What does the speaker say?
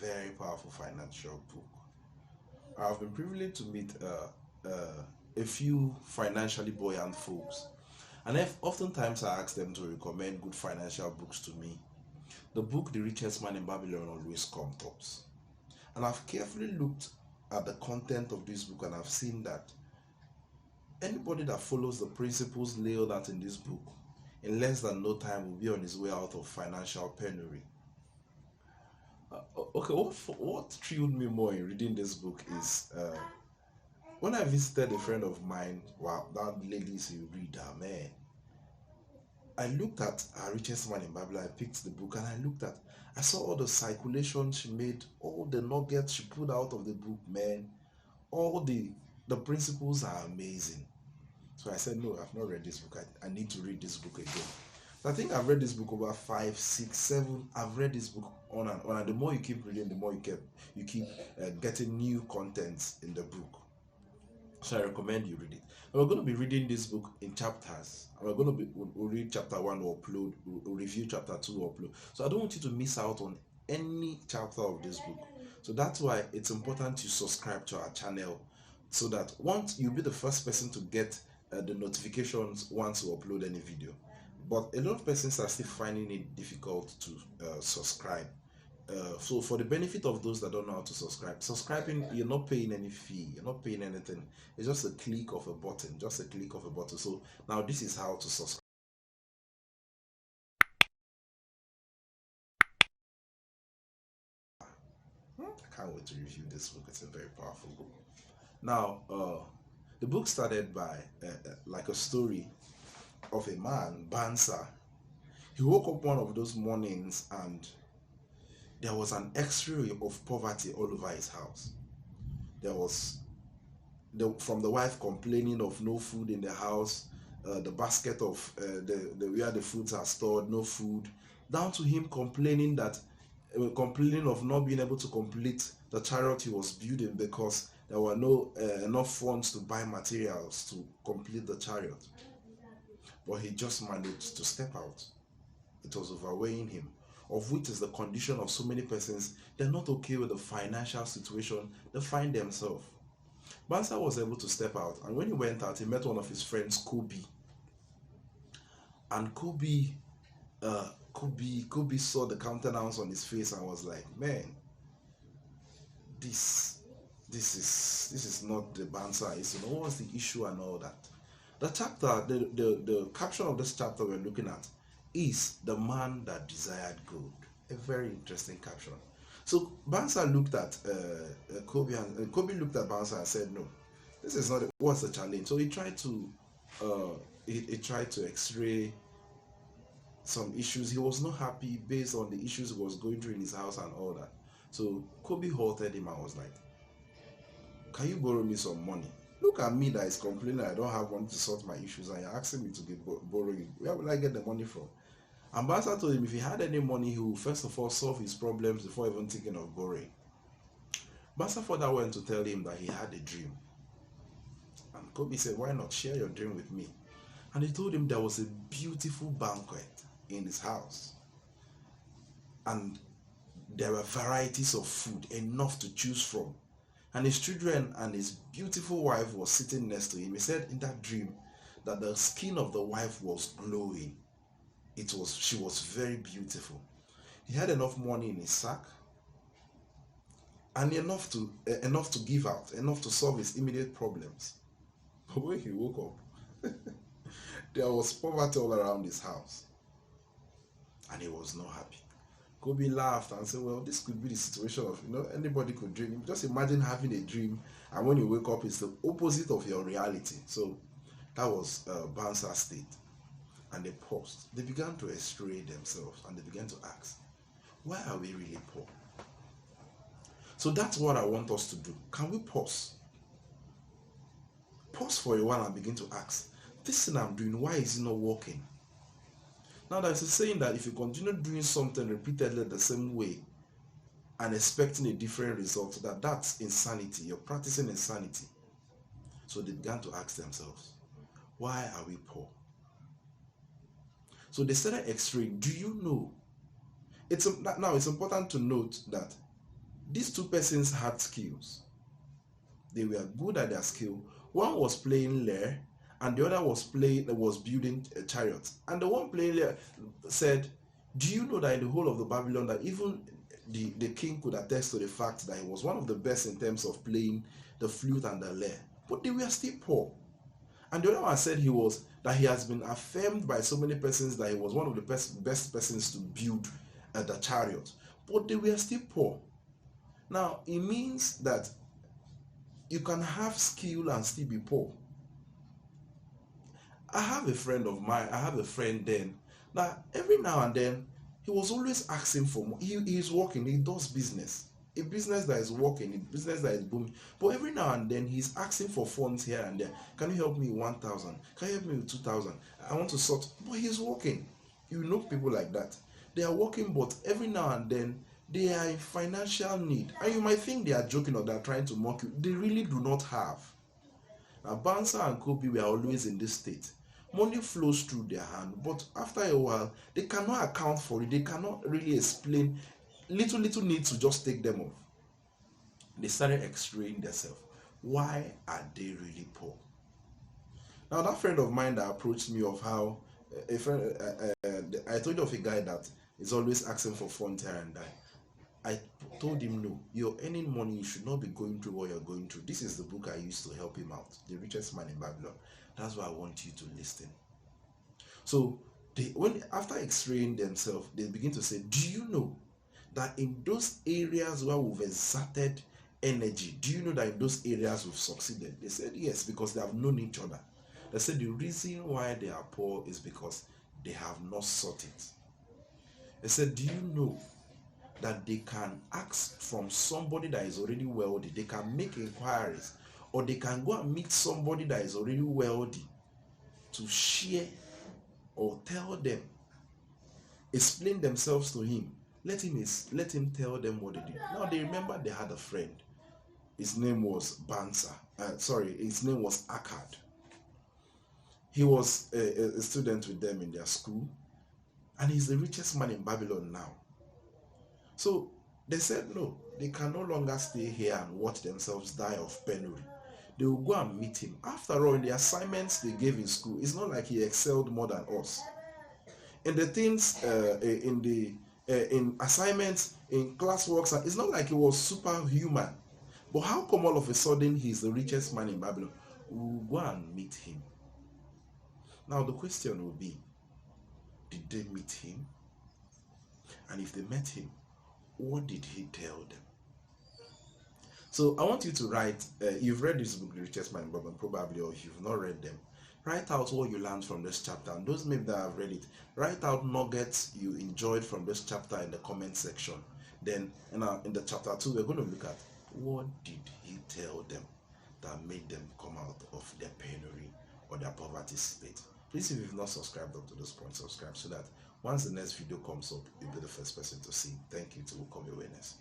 very powerful financial book. I've been privileged to meet a few financially buoyant folks, and oftentimes I ask them to recommend good financial books to me. The book The Richest Man in Babylon always comes tops. And I've carefully looked at the content of this book and I've seen that anybody that follows the principles laid out in this book in less than no time will be on his way out of financial penury. Okay, what thrilled me more in reading this book is when I visited a friend of mine. Wow, that lady is a reader, man. I looked at her Richest Man in Babylon. I picked the book and I saw all the circulations she made, all the nuggets she pulled out of the book, man. All the principles are amazing. So I said, no, I've not read this book. I need to read this book again. So I think I've read this book over 5, 6, 7. I've read this book on and on. And the more you keep reading, the more you keep getting new contents in the book. So I recommend you read it. And we're going to be reading this book in chapters. And we'll read chapter 1, we'll upload, we'll review chapter 2, we'll upload. So I don't want you to miss out on any chapter of this book. So that's why it's important to subscribe to our channel, so that once you'll be the first person to get the notifications once we upload any video. But a lot of persons are still finding it difficult to subscribe. So for the benefit of those that don't know how to subscribing, you're not paying any fee, you're not paying anything. It's just a click of a button, So now this is how to subscribe. I can't wait to review this book. It's a very powerful book. Now, the book started by like a story of a man, Bansir. He woke up one of those mornings and there was an x-ray of poverty all over his house. There was from the wife complaining of no food in the house, the basket of where the foods are stored, no food, down to him complaining of not being able to complete the chariot he was building because there were no enough funds to buy materials to complete the chariot. But he just managed to step out. It was overweighing him, of which is the condition of so many persons. They're not okay with the financial situation they find themselves. Bansir was able to step out, and when he went out, he met one of his friends, Kobbi. And Kobbi saw the countenance on his face and was like, man, this is not the Bansir. What's the issue and all that. The chapter, the caption of this chapter we're looking at is The Man That Desired Gold. A very interesting caption. So Bansir looked at Kobbi, and Kobbi looked at Bansir and said, no, this is not what's the challenge. So he tried to x-ray some issues. He was not happy based on the issues he was going through in his house and all that. So Kobbi halted him and was like, can you borrow me some money? Look at me that is complaining I don't have money to sort my issues, and you're asking me to borrow you. Where will I get the money from? And Bansir told him if he had any money, he would first of all solve his problems before even thinking of borrowing. Bansir further went to tell him that he had a dream. And Kobbi said, why not share your dream with me? And he told him there was a beautiful banquet in his house. And there were varieties of food, enough to choose from. And his children and his beautiful wife was sitting next to him. He said in that dream that the skin of the wife was glowing. She was very beautiful. He had enough money in his sack and enough to give out, enough to solve his immediate problems. But when he woke up, there was poverty all around his house, and he was not happy. Kobbi laughed and said, well, this could be the situation of, anybody could dream. Just imagine having a dream, and when you wake up, it's the opposite of your reality. So that was Bansir's state. And they paused. They began to x-ray themselves, and they began to ask, why are we really poor? So that's what I want us to do. Can we pause? Pause for a while and begin to ask, this thing I'm doing, why is it not working? Now there's a saying that if you continue doing something repeatedly the same way and expecting a different result, that's insanity. You're practicing insanity. So they began to ask themselves, why are we poor? So they started x-raying. Do you know? Now it's important to note that These two persons had skills. They were good at their skill. One was playing lyre, and the other was building a chariot. And the one playing lyre said, "Do you know that in the whole of the Babylon, that even the king could attest to the fact that he was one of the best in terms of playing the flute and the lyre, but they were still poor." And the other one said he has been affirmed by so many persons that he was one of the best persons to build the chariot, but they were still poor. Now it means that you can have skill and still be poor. I have a friend of mine. I have a friend then. Now every now and then he was always asking for more. He's working. He does business. A business that is working, a business that is booming. But every now and then he's asking for funds here and there. Can you help me with 1,000? Can you help me with 2,000? I want to sort. But he's working. You know people like that. They are working, but every now and then they are in financial need. And you might think they are joking or they are trying to mock you. They really do not have. Now, bansir and kobbi were always in this state. Money flows through their hand, but after a while, they cannot account for it. They cannot really explain. Little needs to just take them off. They started extracting themselves. Why are they really poor? Now, that friend of mine that approached me of how a friend, I told you of a guy that is always asking for funds here and there. I told him, no, you're earning money, you should not be going through what you're going through. This is the book I used to help him out, The Richest Man in Babylon. That's why I want you to listen. So, after extracting themselves, they begin to say, do you know that in those areas where we've exerted energy, do you know that in those areas we've succeeded? They said yes, because they have known each other. They said the reason why they are poor is because they have not sought it. They said, do you know that they can ask from somebody that is already wealthy? They can make inquiries, or they can go and meet somebody that is already wealthy to share or tell them, explain themselves to him. Let him tell them what they did. Now they remember they had a friend. His name was bansir. His name was Arkad. He was a student with them in their school, and he's the richest man in Babylon now. So they said no, they can no longer stay here and watch themselves die of penury. They will go and meet him. After all, in the assignments they gave in school, it's not like he excelled more than us. In the things, in assignments, in classworks, it's not like he was superhuman. But how come all of a sudden he's the richest man in Babylon? We'll go and meet him. Now the question will be, did they meet him? And if they met him, what did he tell them? So I want you to write, you've read this book, The Richest Man in Babylon, probably, or if you've not read them, write out what you learned from this chapter. And those maybe that have read it, write out nuggets you enjoyed from this chapter in the comment section. Then in the chapter 2, we're going to look at what did he tell them that made them come out of their penury or their poverty state. Please, if you've not subscribed up to this point, subscribe so that once the next video comes up, you'll be the first person to see. Thank you to welcome your awareness.